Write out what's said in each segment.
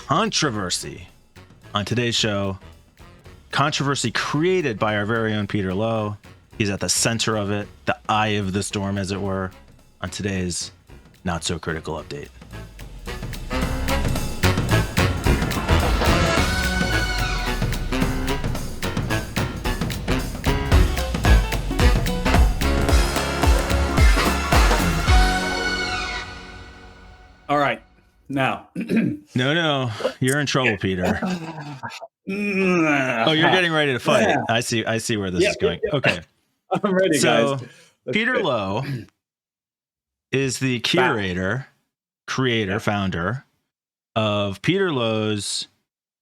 controversy on today's show. Controversy created by our very own Peter Lowe. He's at the center of it, the eye of the storm, as it were, on today's Not So Critical update. All right. Now. No. You're in trouble, Peter. Oh, you're getting ready to fight. Yeah. I see where this is going. Yeah. Okay. I'm ready, so, guys. Peter Lowe is the curator, creator, founder of Peter Lowe's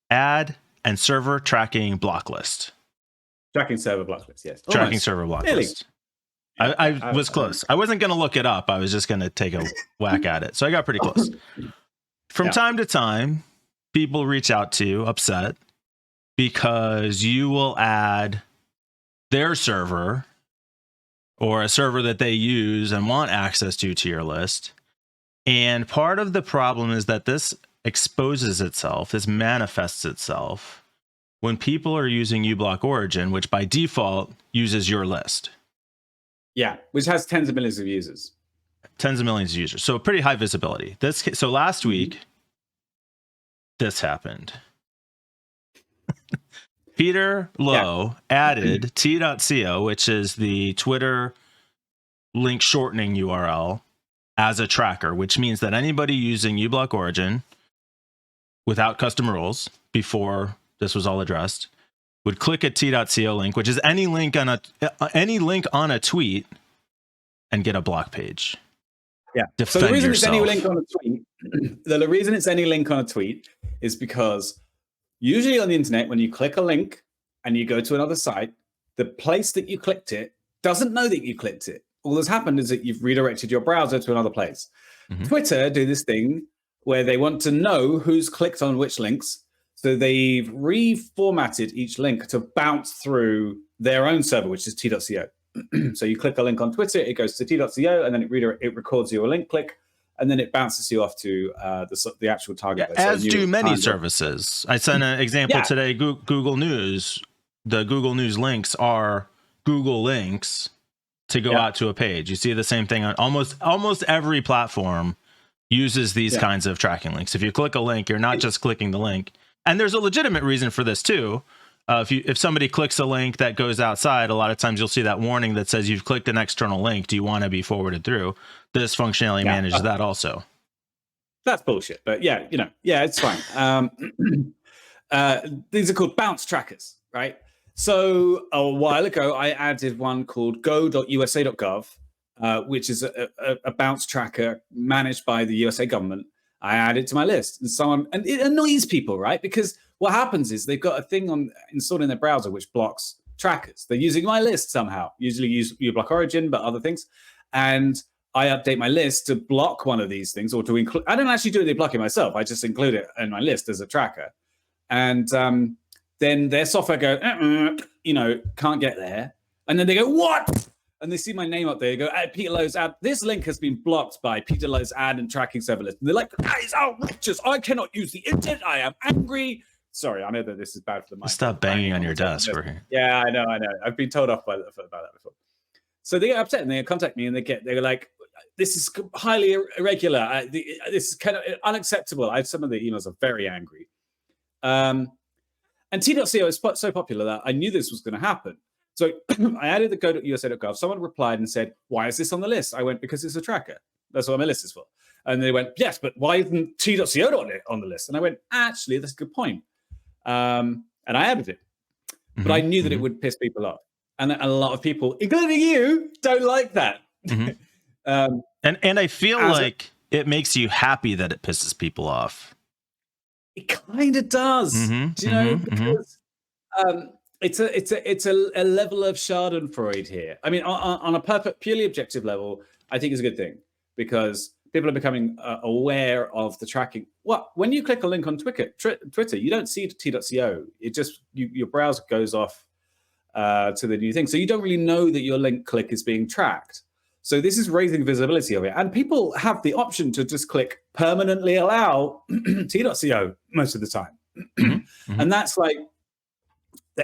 ad and server tracking Blocklist. Tracking server Blocklist, yes. Tracking server Blocklist. Really? I was close. I wasn't going to look it up. I was just going to take a whack at it. So I got pretty close. From time to time, people reach out to you upset because you will add their server or a server that they use and want access to your list. And part of the problem is that this exposes itself, this manifests itself when people are using uBlock Origin, which by default uses your list. Yeah, which has tens of millions of users. Tens of millions of users. So pretty high visibility. So last week, this happened. Peter Lowe added t.co, which is the Twitter link shortening URL, as a tracker, which means that anybody using uBlock Origin without custom rules before this was all addressed would click a t.co link, which is any link on a tweet, and get a block page. Yeah. Defend so the reason yourself. It's any link on a tweet, the reason it's any link on a tweet is because usually on the internet, when you click a link and you go to another site, the place that you clicked it doesn't know that you clicked it. All that's happened is that you've redirected your browser to another place. Mm-hmm. Twitter do this thing where they want to know who's clicked on which links. So they've reformatted each link to bounce through their own server, which is t.co. So you click a link on Twitter, it goes to t.co, and then it records your link click, and then it bounces you off to the actual target. Yeah, as do many services. I sent an example today, Google News. The Google News links are Google links to go out to a page. You see the same thing on almost every platform uses these kinds of tracking links. If you click a link, you're not just clicking the link. And there's a legitimate reason for this too. If somebody clicks a link that goes outside, a lot of times you'll see that warning that says you've clicked an external link. Do you want to be forwarded through? This functionality manages that also. That's bullshit, but it's fine. These are called bounce trackers, right? So a while ago, I added one called go.usa.gov, which is a bounce tracker managed by the USA government. I add it to my list, and it annoys people, right? Because what happens is they've got a thing installed in their browser which blocks trackers. They're using my list somehow. Usually use uBlock Origin, but other things. And I update my list to block one of these things, or to include. I don't actually do the blocking myself. I just include it in my list as a tracker, and then their software go, can't get there, and then they go, what? And they see my name up there. They go, Peter Lowe's ad. This link has been blocked by Peter Lowe's ad and tracking server list. And they're like, that is outrageous. I cannot use the internet. I am angry. Sorry, I know that this is bad for the mic. Stop banging on your desk. Yeah, I know. I've been told off about that before. So they get upset and they contact me and they're like, this is highly irregular. This is kind of unacceptable. Some of the emails are very angry. And t.co is so popular that I knew this was going to happen. So I added the go.usa.gov. Someone replied and said, why is this on the list? I went, because it's a tracker. That's what my list is for. And they went, yes, but why isn't t.co on the list? And I went, actually, that's a good point. And I added it. But I knew that it would piss people off. And a lot of people, including you, don't like that. And I feel like it makes you happy that it pisses people off. It kind of does. Do you know? Because it's a level of Schadenfreude here. I mean, on a purely objective level, I think it's a good thing because people are becoming aware of the tracking. Well, when you click a link on Twitter, you don't see t.co. It just your browser goes off to the new thing, so you don't really know that your link click is being tracked. So this is raising visibility of it. And people have the option to just click permanently allow t.co most of the time. And that's like,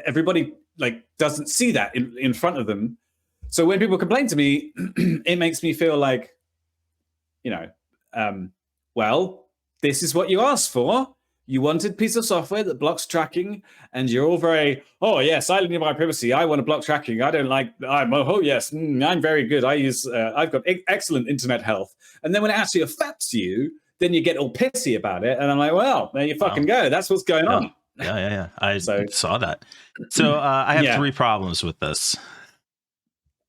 everybody like doesn't see that in front of them. So when people complain to me, it makes me feel like, well, this is what you asked for. You wanted a piece of software that blocks tracking, and you're all very, oh yes, I need my privacy. I want to block tracking. I don't like. I'm very good. I've got excellent internet health. And then when it actually affects you, then you get all pissy about it. And I'm like, well, there you fucking go. That's what's going on. Yeah. I saw that. So I have 3 problems with this.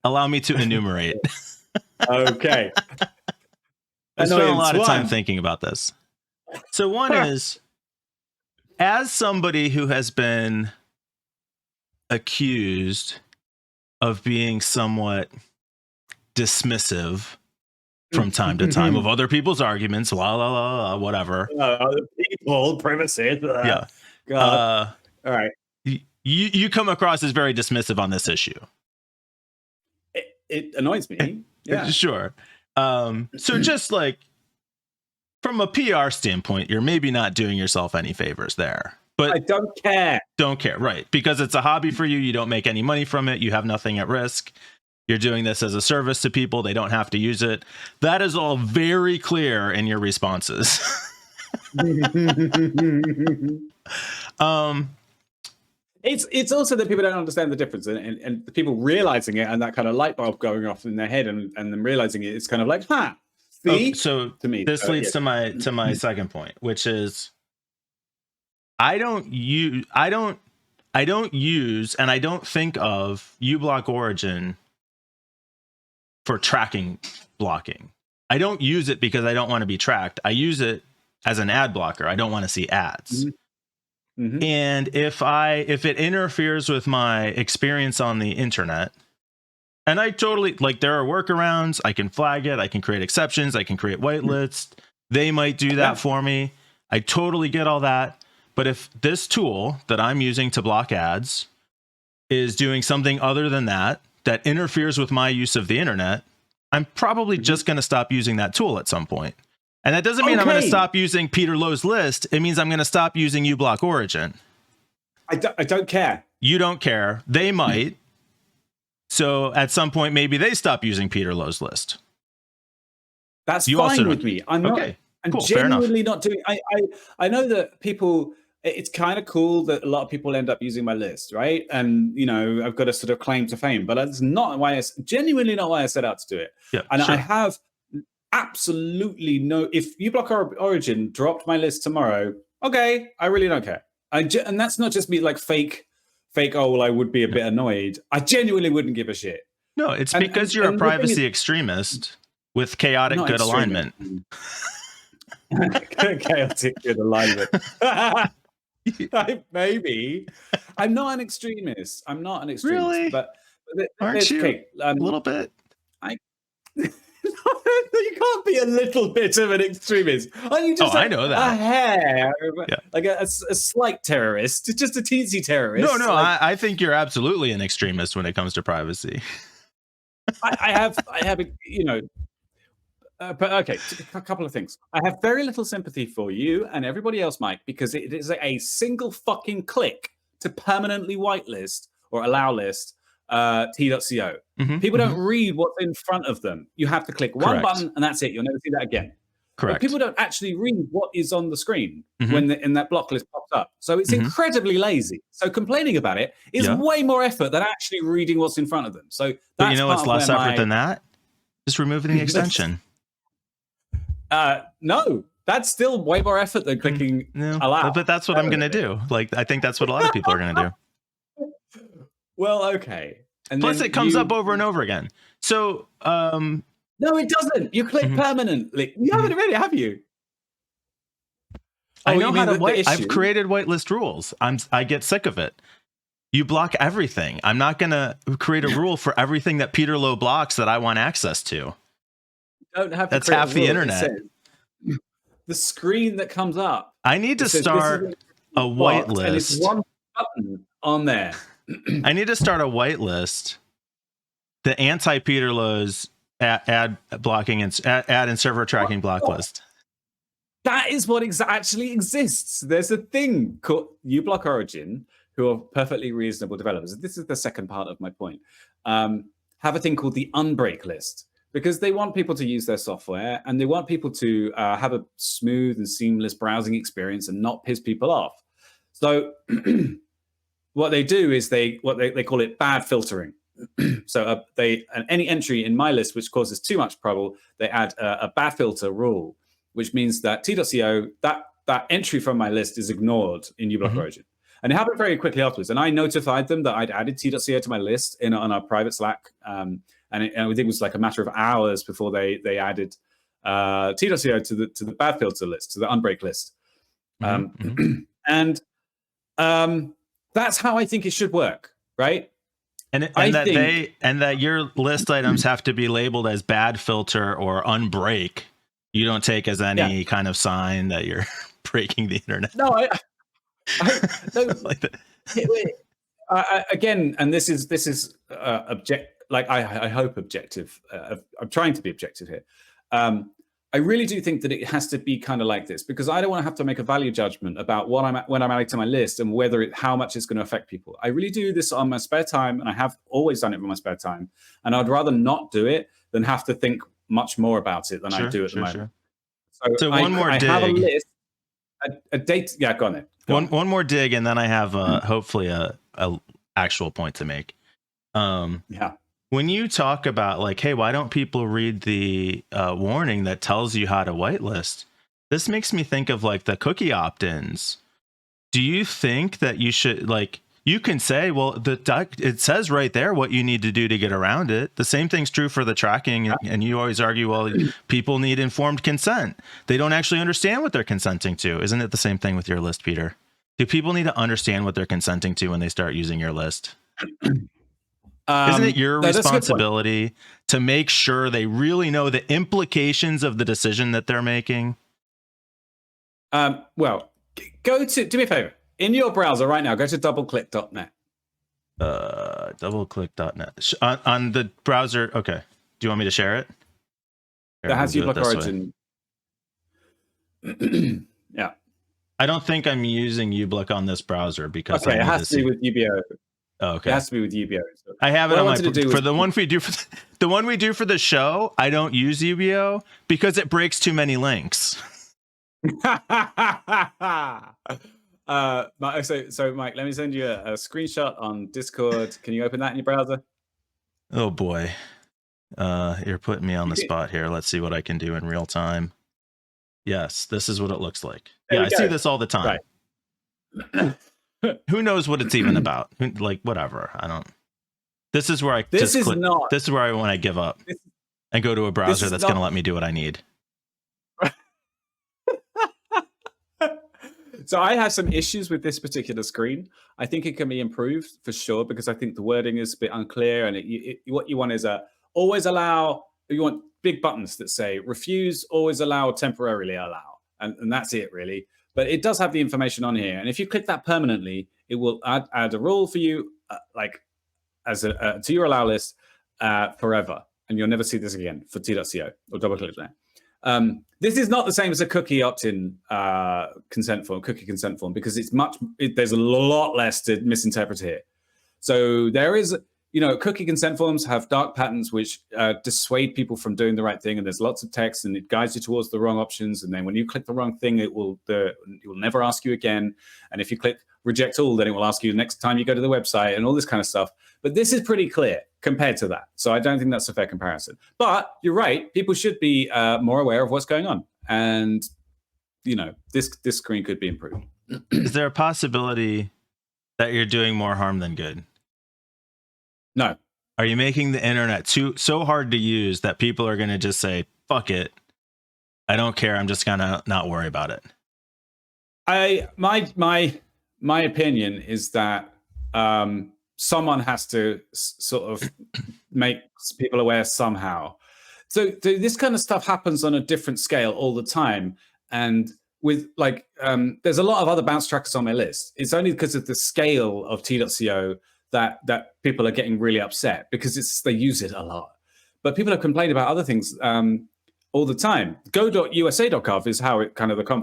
Allow me to enumerate. Okay. I spent a lot of time thinking about this. So one is, as somebody who has been accused of being somewhat dismissive from time to time of other people's arguments, whatever. Other people, privacy. Yeah. God. All right. You come across as very dismissive on this issue. It annoys me. Yeah. Sure. So just like from a PR standpoint, you're maybe not doing yourself any favors there. But I don't care. Don't care, right? Because it's a hobby for you. You don't make any money from it. You have nothing at risk. You're doing this as a service to people. They don't have to use it. That is all very clear in your responses. It's also that people don't understand the difference, and the people realizing it, and that kind of light bulb going off in their head, and them realizing it, it's kind of like, see? So to me, this leads to my second point, which is I don't use and I don't think of uBlock Origin for tracking blocking. I don't use it because I don't want to be tracked. I use it as an ad blocker. I don't want to see ads. And if it interferes with my experience on the internet, and I totally, like, there are workarounds, I can flag it, I can create exceptions, I can create whitelists. They might do that for me. I totally get all that. But if this tool that I'm using to block ads is doing something other than that interferes with my use of the internet, I'm probably just going to stop using that tool at some point. And that doesn't mean I'm going to stop using Peter Lowe's list. It means I'm going to stop using uBlock Origin. I don't care. You don't care. They might. So at some point, maybe they stop using Peter Lowe's list. That's fine with me. I'm not. Okay, I'm cool, genuinely not doing. I know that people. It's kind of cool that a lot of people end up using my list, right? And I've got a sort of claim to fame, but that's not why. Genuinely not why I set out to do it. Yeah, and sure. I have absolutely no. If uBlock Origin dropped my list tomorrow, okay, I really don't care. And that's not just me like fake. Oh, well, I would be a bit annoyed. I genuinely wouldn't give a shit. No, it's because you're a privacy extremist with chaotic good alignment. Chaotic good alignment. Maybe. I'm not an extremist. Really? But aren't you? A little bit. You can't be a little bit of an extremist. Are you just I know that. A hair, like a slight terrorist, just a teensy terrorist? No, I think you're absolutely an extremist when it comes to privacy. I have, but okay, a couple of things. I have very little sympathy for you and everybody else, Mike, because it is a single fucking click to permanently whitelist or allow list t.co. People don't read what's in front of them. You have to click one button and that's it. You'll never see that again. Correct. But people don't actually read what is on the screen when in that block list pops up. So it's incredibly lazy. So complaining about it is way more effort than actually reading what's in front of them. So but you know what's less effort than that? Just removing the extension. No, that's still way more effort than clicking allow. But that's what I'm going to do. Like, I think that's what a lot of people are going to do. Well, okay. And plus it comes up over and over again. So, no, it doesn't. You click permanently. You haven't already, have you? I know how to wait. I've created whitelist rules. I get sick of it. You block everything. I'm not going to create a rule for everything that Peter Lowe blocks that I want access to. Don't have That's half the internet. The screen that comes up. I need to start a whitelist. And it's one button on there. I need to start a whitelist. The anti-Peter Lowe's ad blocking and ad and server tracking blocklist. That is what actually exists. There's a thing called uBlock Origin, who are perfectly reasonable developers. This is the second part of my point. Have a thing called the unbreak list, because they want people to use their software and they want people to have a smooth and seamless browsing experience and not piss people off. So what they do is they call it bad filtering. So any entry in my list which causes too much trouble, they add a bad filter rule, which means that T.co, that entry from my list is ignored in uBlock Origin. And it happened very quickly afterwards. And I notified them that I'd added T.co to my list on our private Slack. And I think it was like a matter of hours before they added T.co to the bad filter list, to the unbreak list. And that's how I think it should work, right? And that your list items have to be labeled as bad filter or unbreak. You don't take as any kind of sign that you're breaking the internet. No, again, and this is I hope objective. I'm trying to be objective here. I really do think that it has to be kind of like this, because I don't want to have to make a value judgment about when I'm adding to my list and how much it's going to affect people. I really do this on my spare time, and I have always done it in my spare time. And I'd rather not do it than have to think much more about it than I do at the moment. So one more dig. I have a list, a date. Yeah, go on then. One more dig, and then I have hopefully a actual point to make. When you talk about like, hey, why don't people read the warning that tells you how to whitelist? This makes me think of like the cookie opt-ins. Do you think that you should, like, you can say, well, it says right there what you need to do to get around it. The same thing's true for the tracking. And you always argue, well, people need informed consent. They don't actually understand what they're consenting to. Isn't it the same thing with your list, Peter? Do people need to understand what they're consenting to when they start using your list? Isn't it your responsibility to make sure they really know the implications of the decision that they're making? Well, do me a favor. In your browser right now, go to DoubleClick.net. DoubleClick.net. On the browser, okay. Do you want me to share it? That has uBlock Origin. Yeah. I don't think I'm using uBlock on this browser because it has to be with UBO. Oh, okay. It has to be with UBO. So I have it on my for the one we do for the show. I don't use UBO because it breaks too many links. So Mike, let me send you a screenshot on Discord. Can you open that in your browser? Oh boy, you're putting me on the spot here. Let's see what I can do in real time. Yes, this is what it looks like. I see this all the time. Right. Who knows what it's even about? Like, whatever. I don't. This is where I This is where I want to give up and go to a browser that's going to let me do what I need. So I have some issues with this particular screen. I think it can be improved for sure, because I think the wording is a bit unclear, and what you want is always allow. You want big buttons that say refuse, always allow, temporarily allow, and that's it really. But it does have the information on here, and if you click that permanently, it will add a rule for you, to your allow list forever, and you'll never see this again for T.co or DoubleClick there. This is not the same as a cookie opt-in cookie consent form, because there's a lot less to misinterpret here. So there is, cookie consent forms have dark patterns which dissuade people from doing the right thing, and there's lots of text, and it guides you towards the wrong options. And then when you click the wrong thing, it will never ask you again. And if you click reject all, then it will ask you next time you go to the website, and all this kind of stuff. But this is pretty clear compared to that. So I don't think that's a fair comparison. But you're right. People should be more aware of what's going on. And, this screen could be improved. Is there a possibility that you're doing more harm than good? No. Are you making the internet so hard to use that people are going to just say, fuck it, I don't care, I'm just going to not worry about it? My opinion is that someone has to sort of make people aware somehow. So this kind of stuff happens on a different scale all the time. And with there's a lot of other bounce trackers on my list. It's only because of the scale of T.co that people are getting really upset, because they use it a lot. but people have complained about other things all the time. Go.usa.gov is how it kind of I come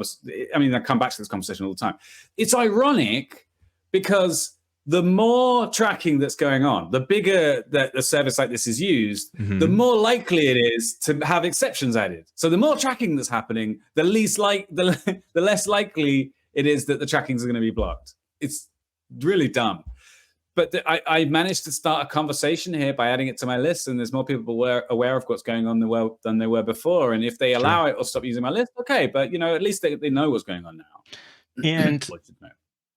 back to this conversation all the time. It's ironic because the more tracking that's going on, the bigger that a service like this is used, the more likely it is to have exceptions added. So the more tracking that's happening, the less likely it is that the tracking is going to be blocked. It's really dumb. But I managed to start a conversation here by adding it to my list, and there's more people aware of what's going on than they were before. And if they allow it or stop using my list, okay. But at least they know what's going on now. And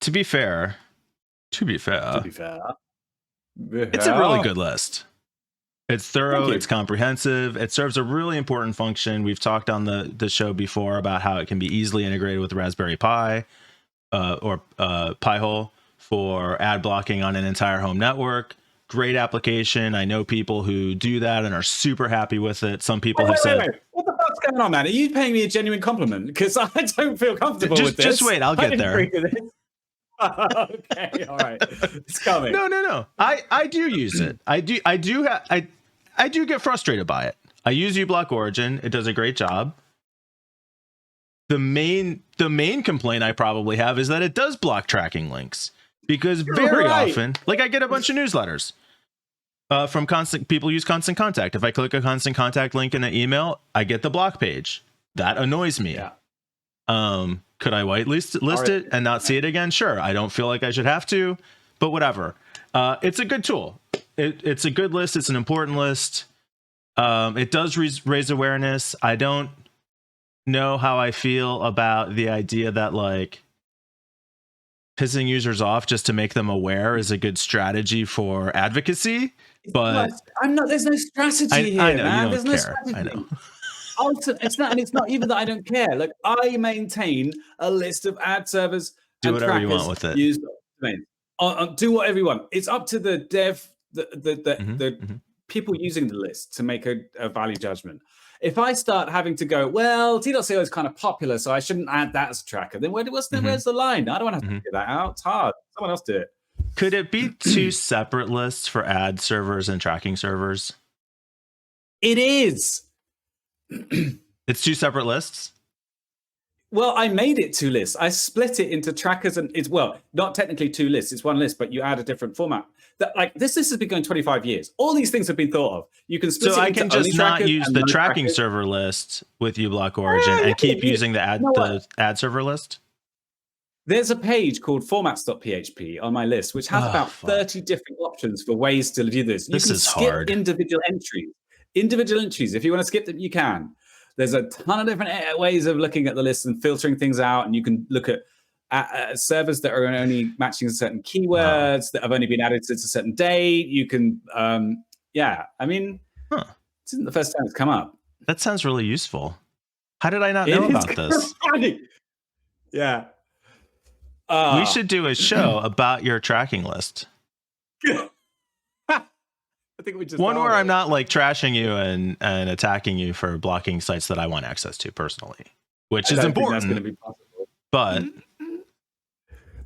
to be fair, it's a really good list. It's thorough, it's comprehensive, it serves a really important function. We've talked on the show before about how it can be easily integrated with Raspberry Pi or Pi-hole for ad blocking on an entire home network. Great application. I know people who do that and are super happy with it. Some people have said, wait. What the fuck's going on, man? Are you paying me a genuine compliment? Because I don't feel comfortable with this. Just wait, I'll get there. Okay, all right, it's coming. No. I do use it. I do get frustrated by it. I use uBlock Origin. It does a great job. The main complaint I probably have is that it does block tracking links, because very often, like, I get a bunch of newsletters from people use Constant Contact. If I click a Constant Contact link in an email, I get the block page. That annoys me. Yeah. Could I whitelist it and not see it again? Sure. I don't feel like I should have to, but whatever. It's a good tool. It's a good list. It's an important list. It does raise awareness. I don't know how I feel about the idea that, like, pissing users off just to make them aware is a good strategy for advocacy. But there's no strategy here, I know, man. You don't There's care. no strategy. I know. It's not even that I don't care. Look, I maintain a list of ad servers. Do whatever you want with it. Do whatever you want. It's up to the dev, the people using the list to make a value judgment. If I start having to go, well, T.co is kind of popular, so I shouldn't add that as a tracker, then where's the line? I don't want to have to figure that out. It's hard. Someone else do it. Could it be two separate lists for ad servers and tracking servers? It is. It's two separate lists? Well, I made it two lists. I split it into trackers, and it's, well, not technically two lists. It's one list, but you add a different format. This list has been going 25 years. All these things have been thought of. You can split so it I into can just not use the tracking trackers. server list with uBlock Origin and keep using the ad server list? There's a page called formats.php on my list, which has about 30 different options for ways to do this. You can skip hard. individual entries. If you want to skip them, you can. There's a ton of different ways of looking at the list and filtering things out. And you can look at servers that are only matching certain keywords that have only been added since a certain date. You can, this isn't the first time it's come up. That sounds really useful. How did I not know about this? Yeah. We should do a show about your tracking list. I think we just one where I'm not like trashing you and attacking you for blocking sites that I want access to personally, which is important. That's going to be possible. But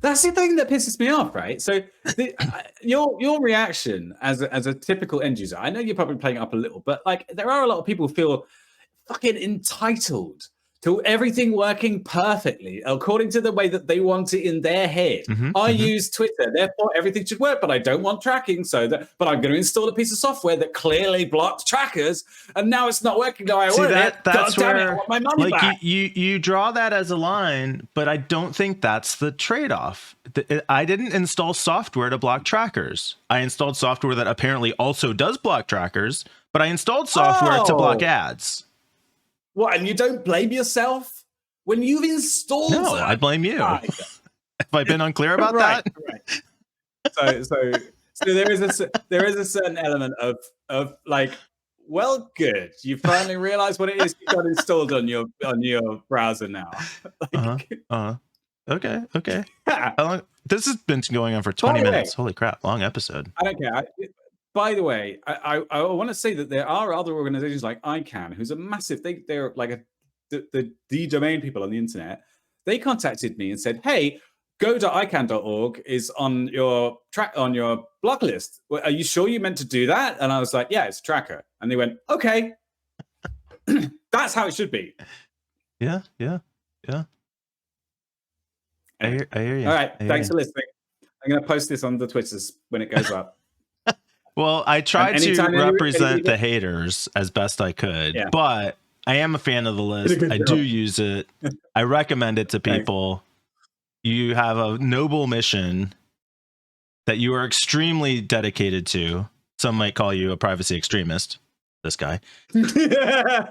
that's the thing that pisses me off, right? So your reaction as a typical end user, I know you're probably playing it up a little, but like there are a lot of people who feel fucking entitled to everything working perfectly according to the way that they want it in their head. I use Twitter, therefore everything should work, but I don't want tracking, but I'm going to install a piece of software that clearly blocks trackers, and now it's not working the way I want it. That's God damn where it, I want my money back. You draw that as a line, but I don't think that's the trade-off. I didn't install software to block trackers. I installed software that apparently also does block trackers, but I installed software to block ads. What, and you don't blame yourself when you've installed? No, I blame you. Have I been unclear about that? Right. So there is a certain element of like, well, good. You finally realized what it is you got installed on your browser now. Okay. How long? This has been going on for 20 minutes. Holy crap! Long episode. I don't care. By the way, I want to say that there are other organizations like ICANN, who's a massive. They're like the domain people on the internet. They contacted me and said, "Hey, go.icann.org is on your block list. Well, are you sure you meant to do that? And I was like, yeah, it's a tracker. And they went, okay. That's how it should be. Yeah. I hear you. All right. Thanks for listening. I'm going to post this on the Twitters when it goes up. Well, I tried to represent the haters as best I could, but I am a fan of the list. I do use it. I recommend it to people. Thanks. You have a noble mission that you are extremely dedicated to. Some might call you a privacy extremist. This guy. I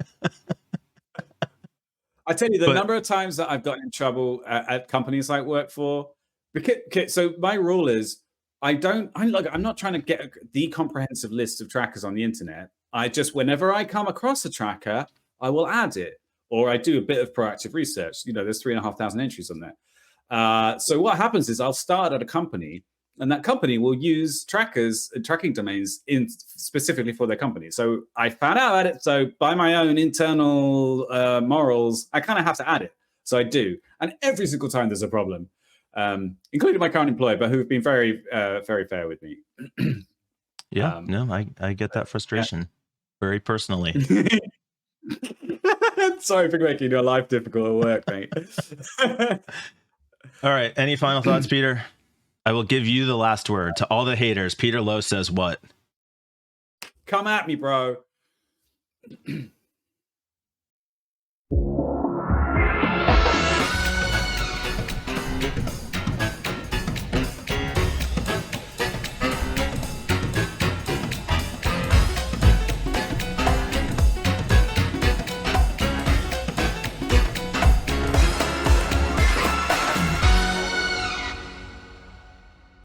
tell you, the number of times that I've gotten in trouble at companies I work for. Because, so my rule is, I'm not trying to get the comprehensive list of trackers on the internet. I just, whenever I come across a tracker, I will add it, or I do a bit of proactive research. There's 3,500 entries on there. So what happens is I'll start at a company, and that company will use trackers and tracking domains specifically for their company. So I found out about it. So by my own internal morals, I kind of have to add it. So I do. And every single time there's a problem, including my current employer, but who've been very, very fair with me. I get that frustration very personally. Sorry for making your life difficult at work, mate. All right. Any final thoughts, Peter? I will give you the last word. To all the haters, Peter Lowe says what? Come at me, bro.